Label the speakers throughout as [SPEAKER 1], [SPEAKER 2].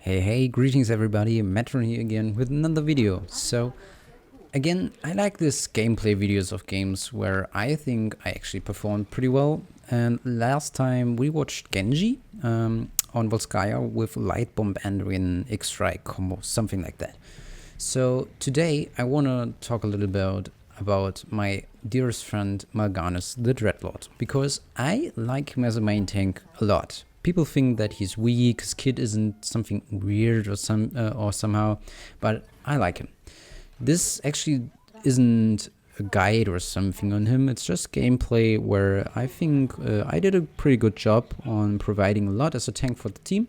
[SPEAKER 1] Hey, greetings everybody, Madron here again with another video. So, again, I like this gameplay videos of games where I think I actually performed pretty well. And last time we watched Genji on Volskaya with Light Bomb and an X-Strike combo, something like that. So, today I want to talk a little bit about my dearest friend Mal'Ganis the Dreadlord, because I like him as a main tank a lot. People think that he's weak, his kit isn't something weird or somehow, but I like him. This actually isn't a guide or something on him, it's just gameplay where I think I did a pretty good job on providing a lot as a tank for the team.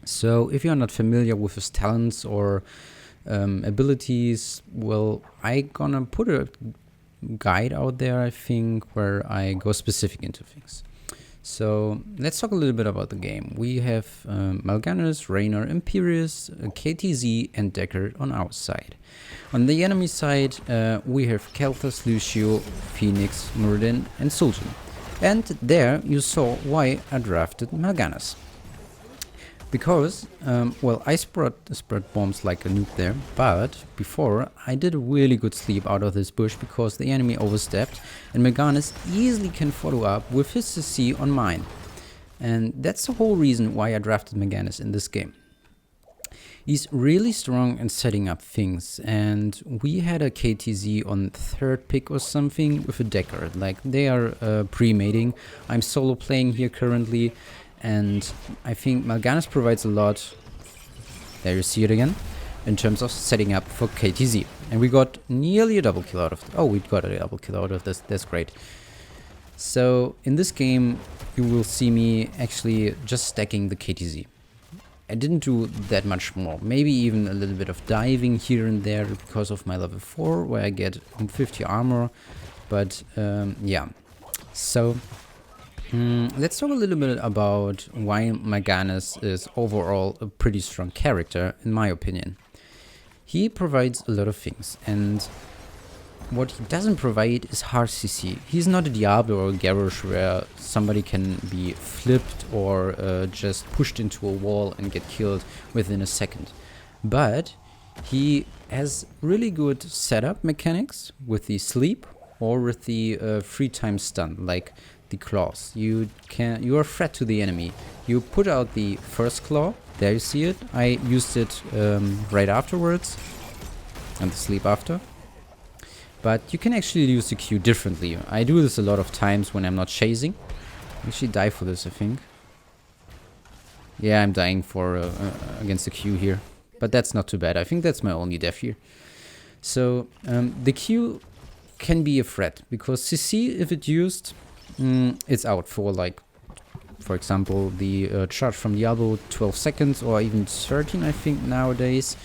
[SPEAKER 1] So if you're not familiar with his talents or abilities, well, I gonna put a guide out there, I think, where I go specific into things. So let's talk a little bit about the game. We have Mal'Ganis, Reynor, Imperius, KTZ and Deckard on our side. On the enemy side we have Kel'Thas, Lucio, Phoenix, Muradin and Sultan. And there you saw why I drafted Mal'Ganis. Because, well, I spread bombs like a noob there, but before I did a really good sleep out of this bush because the enemy overstepped, and Mal'Ganis easily can follow up with his CC on mine. And that's the whole reason why I drafted Mal'Ganis in this game. He's really strong in setting up things, and we had a KTZ on third pick or something with a Deckard. Like, they are pre-mating. I'm solo playing here currently. And I think Mal'Ganis provides a lot, there you see it again, in terms of setting up for KTZ. And we got nearly a double kill out of, we got a double kill out of this, that's great. So in this game you will see me actually just stacking the KTZ. I didn't do that much more, maybe even a little bit of diving here and there because of my level 4 where I get 50 armor, but yeah. So let's talk a little bit about why Mal'Ganis is overall a pretty strong character, in my opinion. He provides a lot of things, and what he doesn't provide is hard CC. He's not a Diablo or a Garrosh where somebody can be flipped or just pushed into a wall and get killed within a second. But he has really good setup mechanics with the sleep or with the free time stun, like the claws. You are a threat to the enemy. You put out the first claw, there you see it. I used it right afterwards, and the sleep after. But you can actually use the Q differently. I do this a lot of times when I'm not chasing. I actually die for this, I think. Yeah, I'm dying for against the Q here, but that's not too bad. I think that's my only death here. So the Q can be a threat because CC, if it's used, it's out for, like, for example, the charge from Diablo 12 seconds or even 13, I think, nowadays.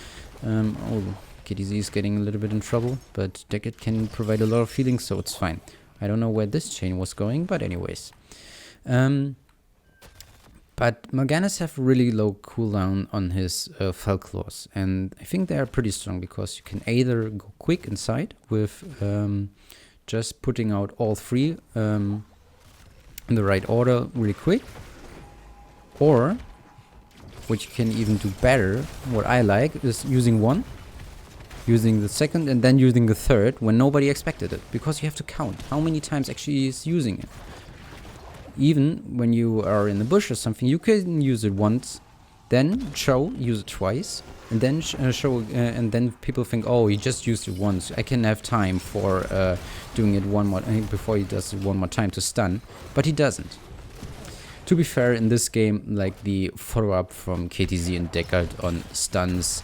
[SPEAKER 1] Oh, KTZ is getting a little bit in trouble, but Deckard can provide a lot of healing, so it's fine. I don't know where this chain was going, but anyways. But Mal'Ganis have really low cooldown on his Fell Claws, and I think they are pretty strong because you can either go quick inside with just putting out all three in the right order really quick, or what you can even do better, what I like, is using one, using the second, and then using the third when nobody expected it, because you have to count how many times actually is using it. Even when you are in the bush or something, you can use it once, then use it twice, and then and then people think, oh, he just used it once, I can have time for doing it one more before he does it one more time to stun, but he doesn't. To be fair, in this game, like, the follow-up from KTZ and Deckard on stuns,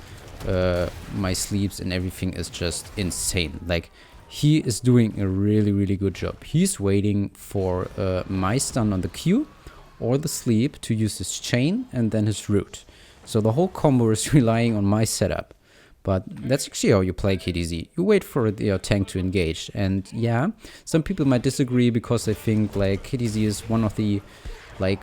[SPEAKER 1] my sleeps and everything is just insane. Like, he is doing a really good job. He's waiting for my stun on the Q or the sleep to use his chain and then his root. So the whole combo is relying on my setup. But that's actually how you play KTZ. You wait for your tank to engage. And yeah, some people might disagree because they think, like, KTZ is one of the, like,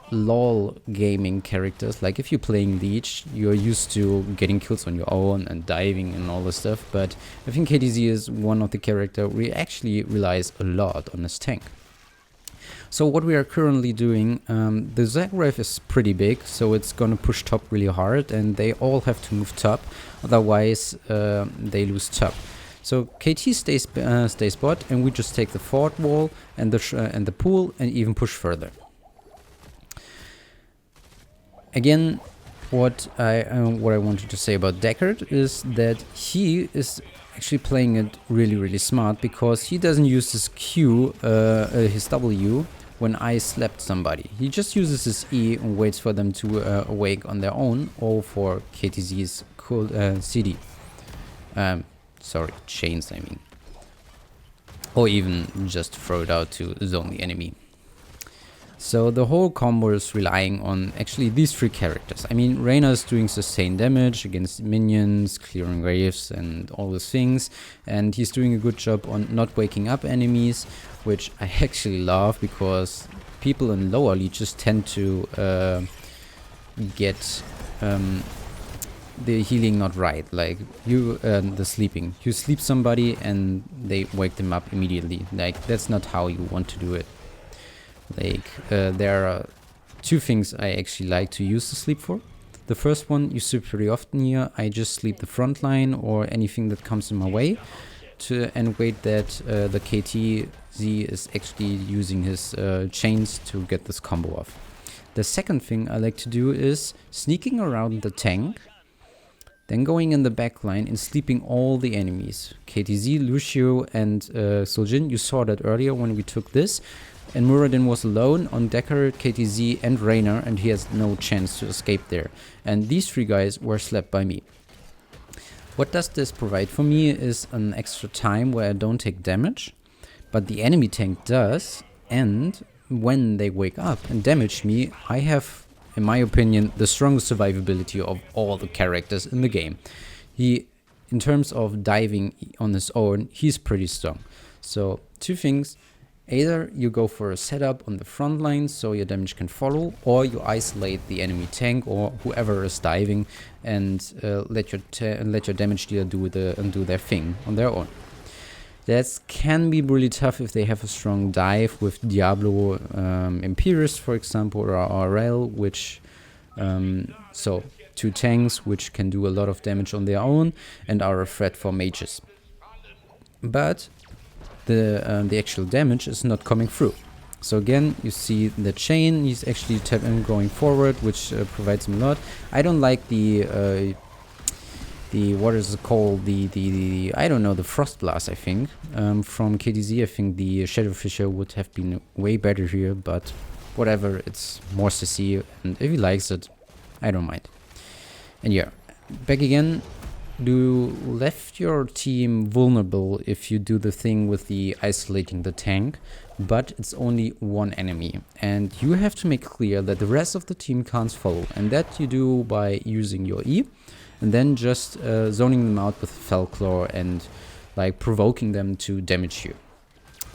[SPEAKER 1] LOL gaming characters. Like, if you're playing Leech, you're used to getting kills on your own and diving and all this stuff. But I think KTZ is one of the characters who actually relies a lot on his tank. So what we are currently doing, the Zagreb is pretty big, so it's gonna push top really hard, and they all have to move top, otherwise they lose top. So KT stays bot, and we just take the fort wall and the pool, and even push further. Again, what I wanted to say about Deckard is that he is actually playing it really smart, because he doesn't use his Q, his W, when I slapped somebody. He just uses his E and waits for them to awake on their own, or for KTZ's cool CD. Sorry, chains, I mean. Or even just throw it out to zone the enemy. So the whole combo is relying on actually these three characters. I mean, Reyna is doing sustained damage against minions, clearing waves and all those things. And he's doing a good job on not waking up enemies, which I actually love, because people in lower league just tend to get the healing not right. Like the sleeping. You sleep somebody and they wake them up immediately. Like, that's not how you want to do it. Like, there are two things I actually like to use the sleep for. The first one, you see pretty often here, I just sleep the front line or anything that comes in my way, and wait that the KTZ is actually using his chains to get this combo off. The second thing I like to do is sneaking around the tank, then going in the back line and sleeping all the enemies. KTZ, Lucio and Suljin, you saw that earlier when we took this. And Muradin was alone on Deckard, KTZ and Reyna, and he has no chance to escape there. And these three guys were slapped by me. What does this provide for me is an extra time where I don't take damage, but the enemy tank does, and when they wake up and damage me, I have, in my opinion, the strongest survivability of all the characters in the game. He, in terms of diving on his own, he's pretty strong. So, two things. Either you go for a setup on the front line so your damage can follow, or you isolate the enemy tank or whoever is diving and let your damage dealer do their thing on their own. That can be really tough if they have a strong dive with Diablo, Imperius, for example, or RL, which so two tanks which can do a lot of damage on their own and are a threat for mages. But the actual damage is not coming through. So again, you see the chain, he's actually going forward, which provides him a lot. I don't like the what is it called, the I don't know, the Frost Blast, I think, from KTZ. I think the Shadow Fisher would have been way better here, but whatever, it's more CC, and if he likes it, I don't mind. And yeah, back again. You left your team vulnerable if you do the thing with the isolating the tank, but it's only one enemy, and you have to make clear that the rest of the team can't follow, and that you do by using your E, and then just zoning them out with Felclaw and like provoking them to damage you.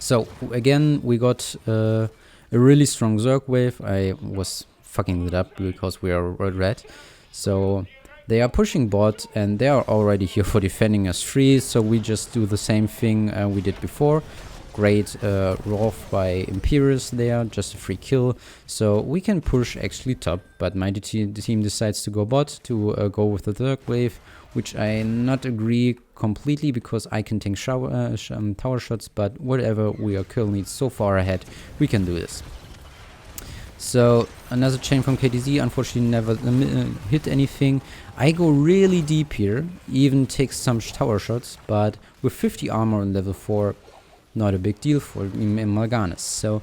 [SPEAKER 1] So again, we got a really strong Zerg wave. I was fucking it up because we are red, so they are pushing bot, and they are already here for defending us free, so we just do the same thing we did before. Great Rolf by Imperius there, just a free kill, so we can push actually top, but my team decides to go bot, to go with the Zerg wave, which I not agree completely, because I can take tower shots, but whatever, we are currently so far ahead, we can do this. So another chain from KTZ, unfortunately never hit anything. I go really deep here, even take some tower shots, but with 50 armor on level 4, not a big deal for Mal'Ganis. So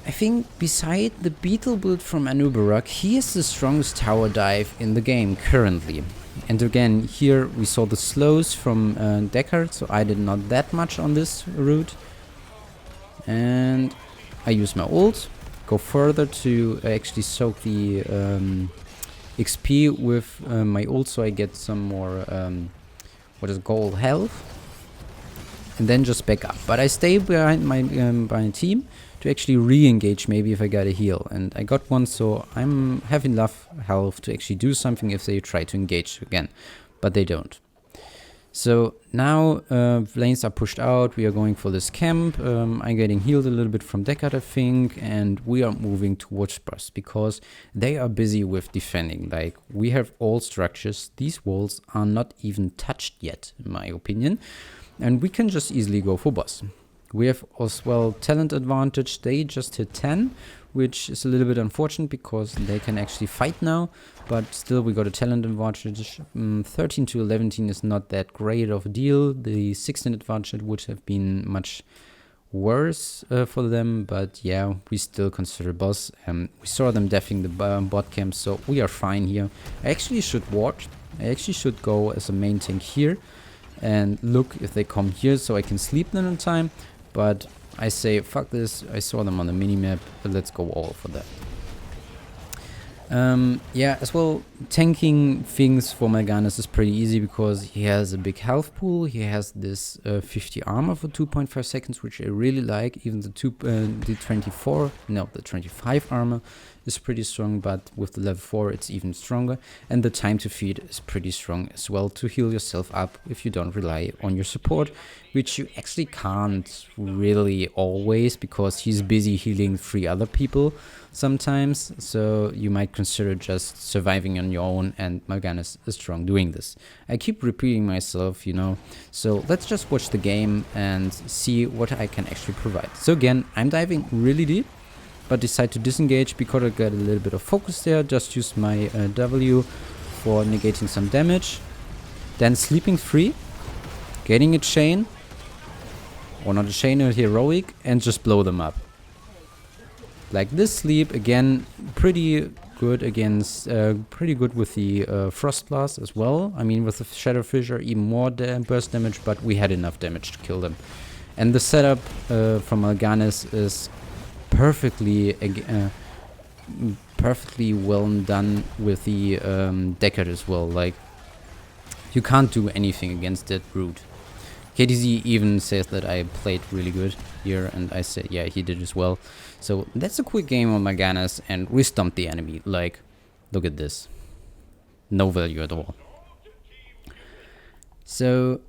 [SPEAKER 1] I think beside the Beetle build from Anubarak, he is the strongest tower dive in the game currently. And again, here we saw the slows from Deckard, so I did not that much on this route. And I use my ult. Go further to actually soak the XP with my ult, so I get some more gold health, and then just back up. But I stay behind my team to actually re-engage maybe if I got a heal, and I got one, so I'm having enough health to actually do something if they try to engage again, but they don't. So now lanes are pushed out. We are going for this camp. I'm getting healed a little bit from Deckard, I think, and we are moving towards Burst because they are busy with defending. Like, we have all structures. These walls are not even touched yet, in my opinion, and we can just easily go for boss. We have as well talent advantage. They just hit 10, which is a little bit unfortunate because they can actually fight now, but still we got a talent advantage. 13 to 11 is not that great of a deal. The 16 advantage would have been much worse for them, but yeah, we still consider boss. We saw them defing the bot camp, so we are fine here. I actually should ward. I actually should go as a main tank here and look if they come here so I can sleep them in time, but I say fuck this. I saw them on the minimap, but let's go all for that. Yeah, as well, tanking things for Mal'Ganis is pretty easy because he has a big health pool. He has this 50 armor for 2.5 seconds, which I really like. Even the 25 armor is pretty strong, but with the level 4 it's even stronger. And the time to feed is pretty strong as well to heal yourself up if you don't rely on your support, which you actually can't really always because he's busy healing 3 other people sometimes, so you might consider just surviving on your own, and Mal'Ganis is strong doing this. I keep repeating myself, you know, so let's just watch the game and see what I can actually provide. So again, I'm diving really deep, but decide to disengage because I got a little bit of focus there. Just use my W for negating some damage, then sleeping free, getting a chain, or not a chain, a heroic, and just blow them up. Like this sleep, again, pretty good against, pretty good with the Frost Blast as well. I mean, with the Shadow Fissure, even more burst damage, but we had enough damage to kill them. And the setup from Mal'Ganis is perfectly well done with the Deckard as well. Like, you can't do anything against that brute. KTZ even says that I played really good here, and I said, yeah, he did as well. So that's a quick game on Mal'Ganis, and we stumped the enemy. Like, look at this. No value at all. So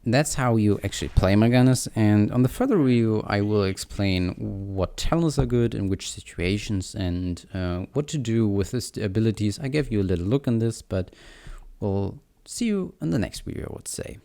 [SPEAKER 1] that's how you actually play Mal'Ganis, and on the further review I will explain what talents are good in which situations and what to do with his abilities. I gave you a little look on this, but we'll see you in the next video, I would say.